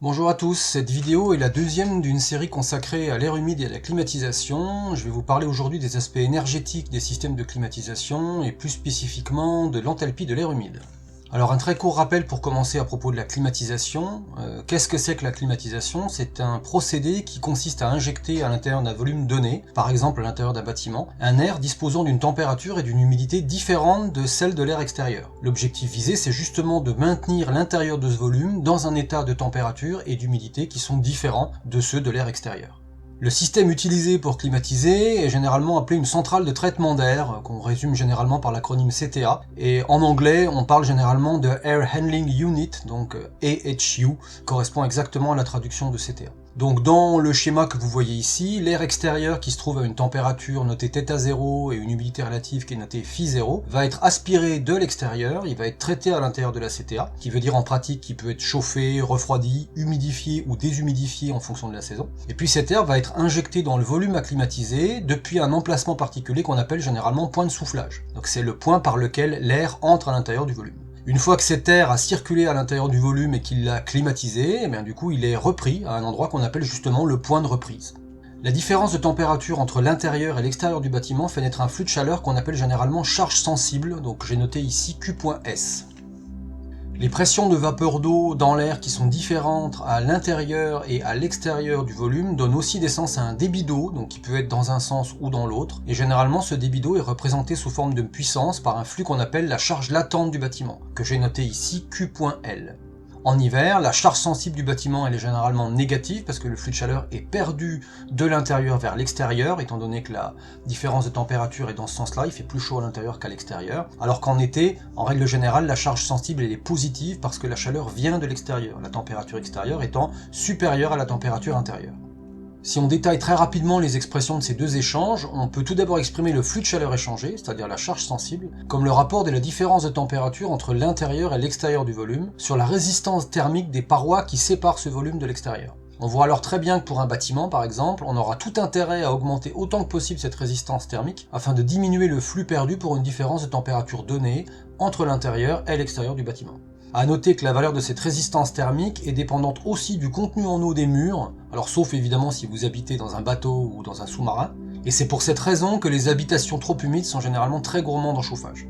Bonjour à tous, cette vidéo est la deuxième d'une série consacrée à l'air humide et à la climatisation. Je vais vous parler aujourd'hui des aspects énergétiques des systèmes de climatisation et plus spécifiquement de l'enthalpie de l'air humide. Alors un très court rappel pour commencer à propos de la climatisation. Qu'est-ce que c'est que la climatisation? C'est un procédé qui consiste à injecter à l'intérieur d'un volume donné, par exemple à l'intérieur d'un bâtiment, un air disposant d'une température et d'une humidité différentes de celles de l'air extérieur. L'objectif visé, c'est justement de maintenir l'intérieur de ce volume dans un état de température et d'humidité qui sont différents de ceux de l'air extérieur. Le système utilisé pour climatiser est généralement appelé une centrale de traitement d'air, qu'on résume généralement par l'acronyme CTA, et en anglais on parle généralement de Air Handling Unit, donc AHU, correspond exactement à la traduction de CTA. Donc dans le schéma que vous voyez ici, l'air extérieur qui se trouve à une température notée θ0 et une humidité relative qui est notée φ0 va être aspiré de l'extérieur, il va être traité à l'intérieur de la CTA, qui veut dire en pratique qu'il peut être chauffé, refroidi, humidifié ou déshumidifié en fonction de la saison. Et puis cet air va être injecté dans le volume à climatiser depuis un emplacement particulier qu'on appelle généralement point de soufflage. Donc c'est le point par lequel l'air entre à l'intérieur du volume. Une fois que cet air a circulé à l'intérieur du volume et qu'il l'a climatisé, du coup il est repris à un endroit qu'on appelle justement le point de reprise. La différence de température entre l'intérieur et l'extérieur du bâtiment fait naître un flux de chaleur qu'on appelle généralement charge sensible, donc j'ai noté ici Q.S. Les pressions de vapeur d'eau dans l'air qui sont différentes à l'intérieur et à l'extérieur du volume donnent aussi naissance à un débit d'eau, donc qui peut être dans un sens ou dans l'autre, et généralement ce débit d'eau est représenté sous forme de puissance par un flux qu'on appelle la charge latente du bâtiment, que j'ai noté ici Q.L. En hiver, la charge sensible du bâtiment elle est généralement négative parce que le flux de chaleur est perdu de l'intérieur vers l'extérieur, étant donné que la différence de température est dans ce sens-là, il fait plus chaud à l'intérieur qu'à l'extérieur. Alors qu'en été, en règle générale, la charge sensible elle est positive parce que la chaleur vient de l'extérieur, la température extérieure étant supérieure à la température intérieure. Si on détaille très rapidement les expressions de ces deux échanges, on peut tout d'abord exprimer le flux de chaleur échangé, c'est-à-dire la charge sensible, comme le rapport de la différence de température entre l'intérieur et l'extérieur du volume, sur la résistance thermique des parois qui séparent ce volume de l'extérieur. On voit alors très bien que pour un bâtiment, par exemple, on aura tout intérêt à augmenter autant que possible cette résistance thermique, afin de diminuer le flux perdu pour une différence de température donnée entre l'intérieur et l'extérieur du bâtiment. A noter que la valeur de cette résistance thermique est dépendante aussi du contenu en eau des murs, alors sauf évidemment si vous habitez dans un bateau ou dans un sous-marin, et c'est pour cette raison que les habitations trop humides sont généralement très gourmandes en chauffage.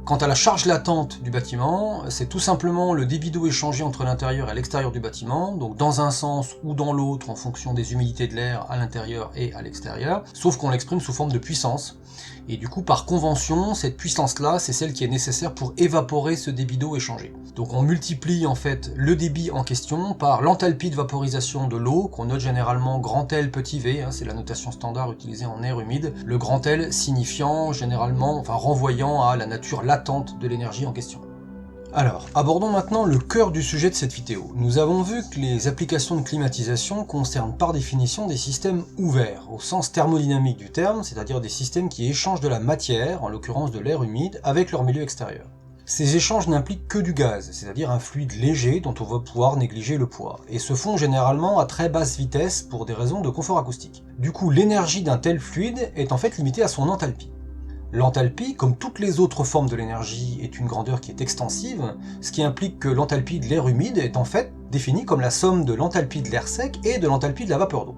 Quant à la charge latente du bâtiment, c'est tout simplement le débit d'eau échangé entre l'intérieur et l'extérieur du bâtiment, donc dans un sens ou dans l'autre en fonction des humidités de l'air à l'intérieur et à l'extérieur, sauf qu'on l'exprime sous forme de puissance. Et du coup, par convention, cette puissance-là, c'est celle qui est nécessaire pour évaporer ce débit d'eau échangé. Donc on multiplie en fait le débit en question par l'enthalpie de vaporisation de l'eau, qu'on note généralement grand L petit v, c'est la notation standard utilisée en air humide, le grand L signifiant généralement, renvoyant à la nature latente de l'énergie en question. Alors, abordons maintenant le cœur du sujet de cette vidéo. Nous avons vu que les applications de climatisation concernent par définition des systèmes ouverts, au sens thermodynamique du terme, c'est-à-dire des systèmes qui échangent de la matière, en l'occurrence de l'air humide, avec leur milieu extérieur. Ces échanges n'impliquent que du gaz, c'est-à-dire un fluide léger dont on va pouvoir négliger le poids, et se font généralement à très basse vitesse pour des raisons de confort acoustique. Du coup, l'énergie d'un tel fluide est en fait limitée à son enthalpie. L'enthalpie, comme toutes les autres formes de l'énergie, est une grandeur qui est extensive, ce qui implique que l'enthalpie de l'air humide est en fait définie comme la somme de l'enthalpie de l'air sec et de l'enthalpie de la vapeur d'eau.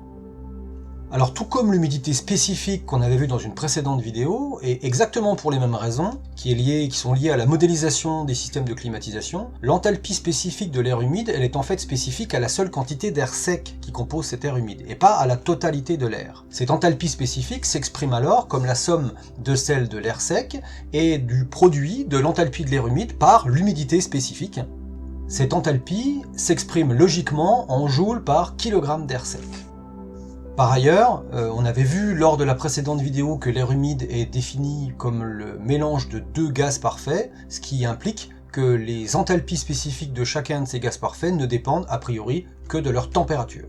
Alors tout comme l'humidité spécifique qu'on avait vu dans une précédente vidéo, et exactement pour les mêmes raisons, qui sont liées à la modélisation des systèmes de climatisation, l'enthalpie spécifique de l'air humide, elle est en fait spécifique à la seule quantité d'air sec qui compose cet air humide, et pas à la totalité de l'air. Cette enthalpie spécifique s'exprime alors comme la somme de celle de l'air sec et du produit de l'enthalpie de l'air humide par l'humidité spécifique. Cette enthalpie s'exprime logiquement en joules par kilogramme d'air sec. Par ailleurs, on avait vu lors de la précédente vidéo que l'air humide est défini comme le mélange de deux gaz parfaits, ce qui implique que les enthalpies spécifiques de chacun de ces gaz parfaits ne dépendent a priori que de leur température.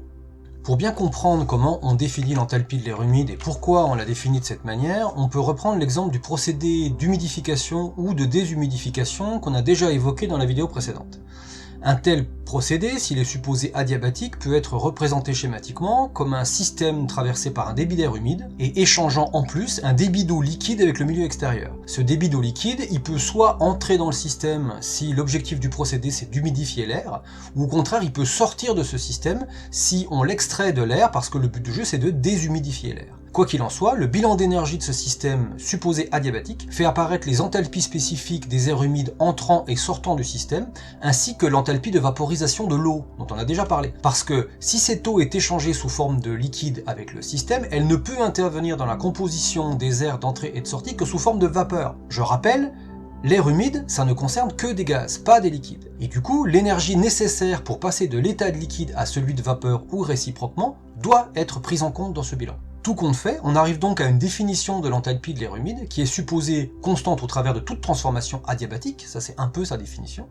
Pour bien comprendre comment on définit l'enthalpie de l'air humide et pourquoi on la définit de cette manière, on peut reprendre l'exemple du procédé d'humidification ou de déshumidification qu'on a déjà évoqué dans la vidéo précédente. Un tel procédé, s'il est supposé adiabatique, peut être représenté schématiquement comme un système traversé par un débit d'air humide et échangeant en plus un débit d'eau liquide avec le milieu extérieur. Ce débit d'eau liquide, il peut soit entrer dans le système si l'objectif du procédé c'est d'humidifier l'air, ou au contraire il peut sortir de ce système si on l'extrait de l'air parce que le but du jeu c'est de déshumidifier l'air. Quoi qu'il en soit, le bilan d'énergie de ce système supposé adiabatique fait apparaître les enthalpies spécifiques des airs humides entrant et sortant du système, ainsi que l'enthalpie de vaporisation de l'eau, dont on a déjà parlé. Parce que si cette eau est échangée sous forme de liquide avec le système, elle ne peut intervenir dans la composition des airs d'entrée et de sortie que sous forme de vapeur. Je rappelle, l'air humide, ça ne concerne que des gaz, pas des liquides. Et du coup, l'énergie nécessaire pour passer de l'état de liquide à celui de vapeur ou réciproquement doit être prise en compte dans ce bilan. Tout compte fait, on arrive donc à une définition de l'enthalpie de l'air humide qui est supposée constante au travers de toute transformation adiabatique, ça c'est un peu sa définition,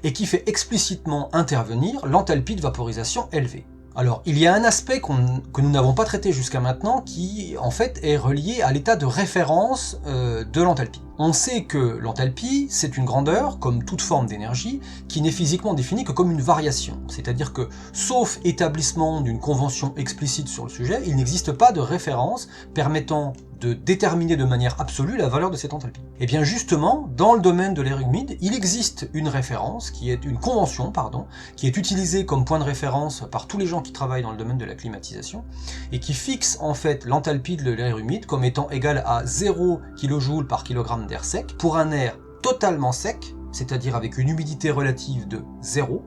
et qui fait explicitement intervenir l'enthalpie de vaporisation élevée. Alors, il y a un aspect que nous n'avons pas traité jusqu'à maintenant qui, en fait, est relié à l'état de référence de l'enthalpie. On sait que l'enthalpie, c'est une grandeur, comme toute forme d'énergie, qui n'est physiquement définie que comme une variation. C'est-à-dire que, sauf établissement d'une convention explicite sur le sujet, il n'existe pas de référence permettant de déterminer de manière absolue la valeur de cette enthalpie. Et bien justement, dans le domaine de l'air humide, il existe une référence, une convention, qui est utilisée comme point de référence par tous les gens qui travaillent dans le domaine de la climatisation, et qui fixe en fait l'enthalpie de l'air humide comme étant égale à 0 kJ par kg d'air sec, pour un air totalement sec, c'est-à-dire avec une humidité relative de 0,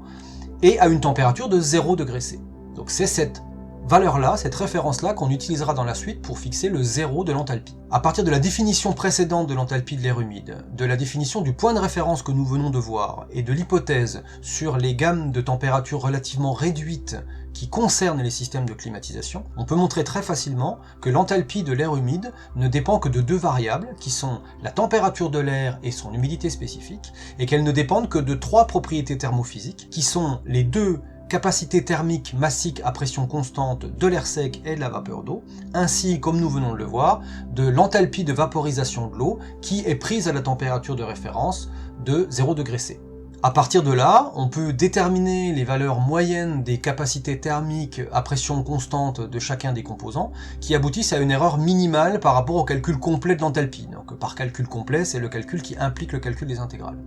et à une température de 0 degré C. Donc c'est cette valeur-là, cette référence-là qu'on utilisera dans la suite pour fixer le zéro de l'enthalpie. À partir de la définition précédente de l'enthalpie de l'air humide, de la définition du point de référence que nous venons de voir, et de l'hypothèse sur les gammes de températures relativement réduites qui concernent les systèmes de climatisation, on peut montrer très facilement que l'enthalpie de l'air humide ne dépend que de deux variables, qui sont la température de l'air et son humidité spécifique, et qu'elles ne dépendent que de trois propriétés thermophysiques, qui sont les deux capacité thermique massique à pression constante de l'air sec et de la vapeur d'eau, ainsi, comme nous venons de le voir, de l'enthalpie de vaporisation de l'eau qui est prise à la température de référence de 0 degré C. À partir de là, on peut déterminer les valeurs moyennes des capacités thermiques à pression constante de chacun des composants, qui aboutissent à une erreur minimale par rapport au calcul complet de l'enthalpie. Donc par calcul complet, c'est le calcul qui implique le calcul des intégrales.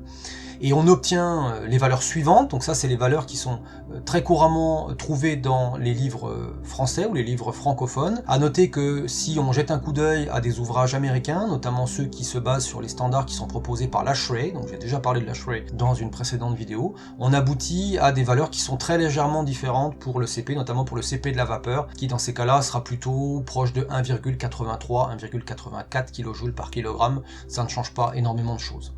Et on obtient les valeurs suivantes, donc ça c'est les valeurs qui sont très couramment trouvées dans les livres français ou les livres francophones. À noter que si on jette un coup d'œil à des ouvrages américains, notamment ceux qui se basent sur les standards qui sont proposés par l'ASHRAE, donc j'ai déjà parlé de l'ASHRAE dans une précédente vidéo, on aboutit à des valeurs qui sont très légèrement différentes pour le CP, notamment pour le CP de la vapeur, qui dans ces cas-là sera plutôt proche de 1,83, 1,84 kJ par kilogramme, ça ne change pas énormément de choses.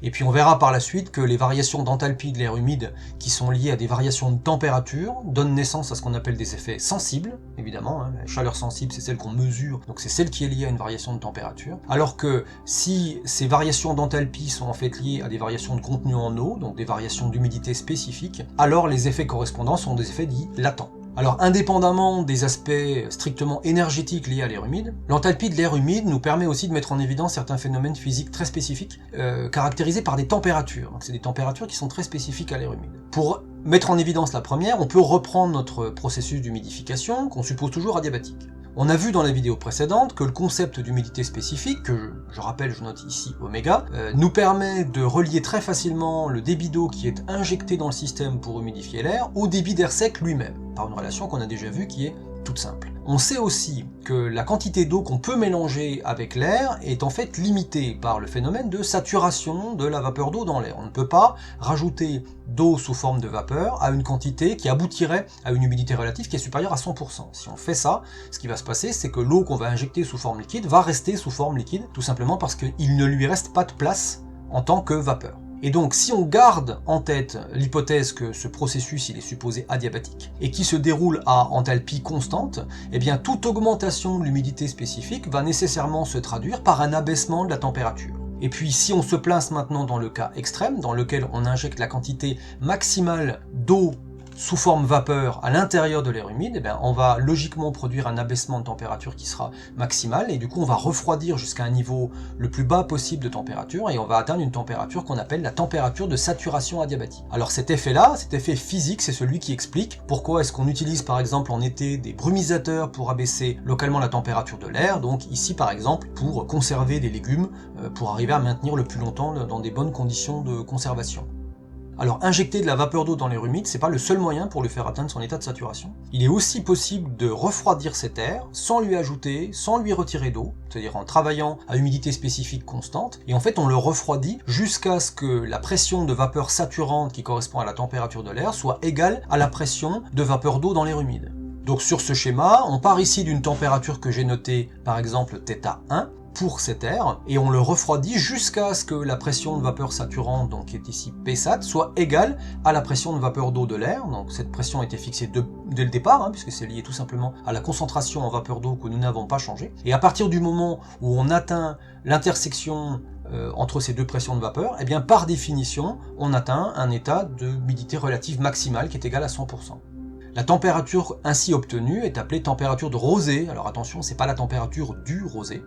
Et puis on verra par la suite que les variations d'enthalpie de l'air humide qui sont liées à des variations de température donnent naissance à ce qu'on appelle des effets sensibles, évidemment, hein. La chaleur sensible c'est celle qu'on mesure, donc c'est celle qui est liée à une variation de température, alors que si ces variations d'enthalpie sont en fait liées à des variations de contenu en eau, donc des variations d'humidité spécifiques, alors les effets correspondants sont des effets dits latents. Alors, indépendamment des aspects strictement énergétiques liés à l'air humide, l'enthalpie de l'air humide nous permet aussi de mettre en évidence certains phénomènes physiques très spécifiques, caractérisés par des températures. Donc c'est des températures qui sont très spécifiques à l'air humide. Pour mettre en évidence la première, on peut reprendre notre processus d'humidification, qu'on suppose toujours adiabatique. On a vu dans la vidéo précédente que le concept d'humidité spécifique, que je rappelle, je note ici oméga, nous permet de relier très facilement le débit d'eau qui est injecté dans le système pour humidifier l'air au débit d'air sec lui-même, par une relation qu'on a déjà vue qui est toute simple. On sait aussi que la quantité d'eau qu'on peut mélanger avec l'air est en fait limitée par le phénomène de saturation de la vapeur d'eau dans l'air. On ne peut pas rajouter d'eau sous forme de vapeur à une quantité qui aboutirait à une humidité relative qui est supérieure à 100%. Si on fait ça, ce qui va se passer, c'est que l'eau qu'on va injecter sous forme liquide va rester sous forme liquide, tout simplement parce qu'il ne lui reste pas de place en tant que vapeur. Et donc, si on garde en tête l'hypothèse que ce processus il est supposé adiabatique et qui se déroule à enthalpie constante, eh bien toute augmentation de l'humidité spécifique va nécessairement se traduire par un abaissement de la température. Et puis si on se place maintenant dans le cas extrême, dans lequel on injecte la quantité maximale d'eau sous forme vapeur à l'intérieur de l'air humide, eh bien, on va logiquement produire un abaissement de température qui sera maximal, et du coup on va refroidir jusqu'à un niveau le plus bas possible de température, et on va atteindre une température qu'on appelle la température de saturation adiabatique. Alors cet effet-là, cet effet physique, c'est celui qui explique pourquoi est-ce qu'on utilise par exemple en été des brumisateurs pour abaisser localement la température de l'air, donc ici par exemple pour conserver des légumes, pour arriver à maintenir le plus longtemps dans des bonnes conditions de conservation. Alors injecter de la vapeur d'eau dans l'air humide, c'est pas le seul moyen pour lui faire atteindre son état de saturation. Il est aussi possible de refroidir cet air sans lui ajouter, sans lui retirer d'eau, c'est-à-dire en travaillant à humidité spécifique constante, et en fait on le refroidit jusqu'à ce que la pression de vapeur saturante qui correspond à la température de l'air soit égale à la pression de vapeur d'eau dans l'air humide. Donc sur ce schéma, on part ici d'une température que j'ai notée, par exemple θ1, pour cet air, et on le refroidit jusqu'à ce que la pression de vapeur saturante, donc qui est ici Psat, soit égale à la pression de vapeur d'eau de l'air. Donc cette pression a été fixée dès le départ, puisque c'est lié tout simplement à la concentration en vapeur d'eau que nous n'avons pas changé. Et à partir du moment où on atteint l'intersection entre ces deux pressions de vapeur, eh bien par définition, on atteint un état d'humidité relative maximale qui est égal à 100%. La température ainsi obtenue est appelée température de rosée. Alors attention, c'est pas la température du rosé.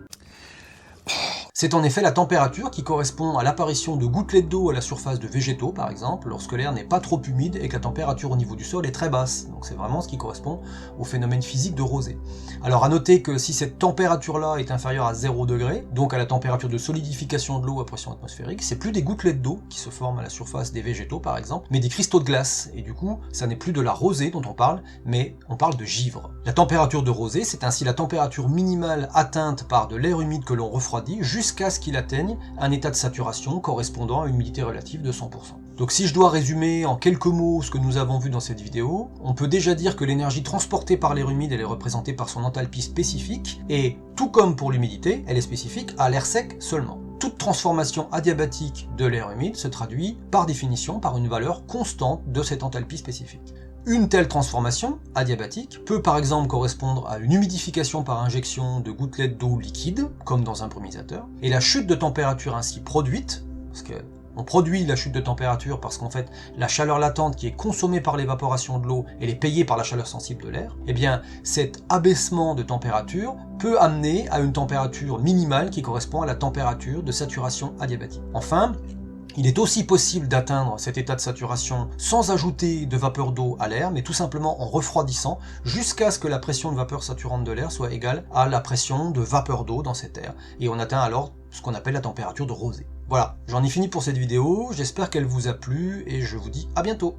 C'est en effet la température qui correspond à l'apparition de gouttelettes d'eau à la surface de végétaux, par exemple, lorsque l'air n'est pas trop humide et que la température au niveau du sol est très basse. Donc c'est vraiment ce qui correspond au phénomène physique de rosée. Alors à noter que si cette température-là est inférieure à 0 degré, donc à la température de solidification de l'eau à pression atmosphérique, c'est plus des gouttelettes d'eau qui se forment à la surface des végétaux, par exemple, mais des cristaux de glace. Et du coup, ça n'est plus de la rosée dont on parle, mais on parle de givre. La température de rosée, c'est ainsi la température minimale atteinte par de l'air humide que l'on refroidit jusqu'à ce qu'il atteigne un état de saturation correspondant à une humidité relative de 100%. Donc si je dois résumer en quelques mots ce que nous avons vu dans cette vidéo, on peut déjà dire que l'énergie transportée par l'air humide elle est représentée par son enthalpie spécifique, et tout comme pour l'humidité, elle est spécifique à l'air sec seulement. Toute transformation adiabatique de l'air humide se traduit par définition par une valeur constante de cette enthalpie spécifique. Une telle transformation adiabatique peut par exemple correspondre à une humidification par injection de gouttelettes d'eau liquide, comme dans un brumisateur, et la chute de température ainsi produite, parce qu'on produit la chute de température parce qu'en fait la chaleur latente qui est consommée par l'évaporation de l'eau, elle est payée par la chaleur sensible de l'air, et bien cet abaissement de température peut amener à une température minimale qui correspond à la température de saturation adiabatique. Enfin, il est aussi possible d'atteindre cet état de saturation sans ajouter de vapeur d'eau à l'air, mais tout simplement en refroidissant jusqu'à ce que la pression de vapeur saturante de l'air soit égale à la pression de vapeur d'eau dans cet air. Et on atteint alors ce qu'on appelle la température de rosée. Voilà, j'en ai fini pour cette vidéo, j'espère qu'elle vous a plu et je vous dis à bientôt.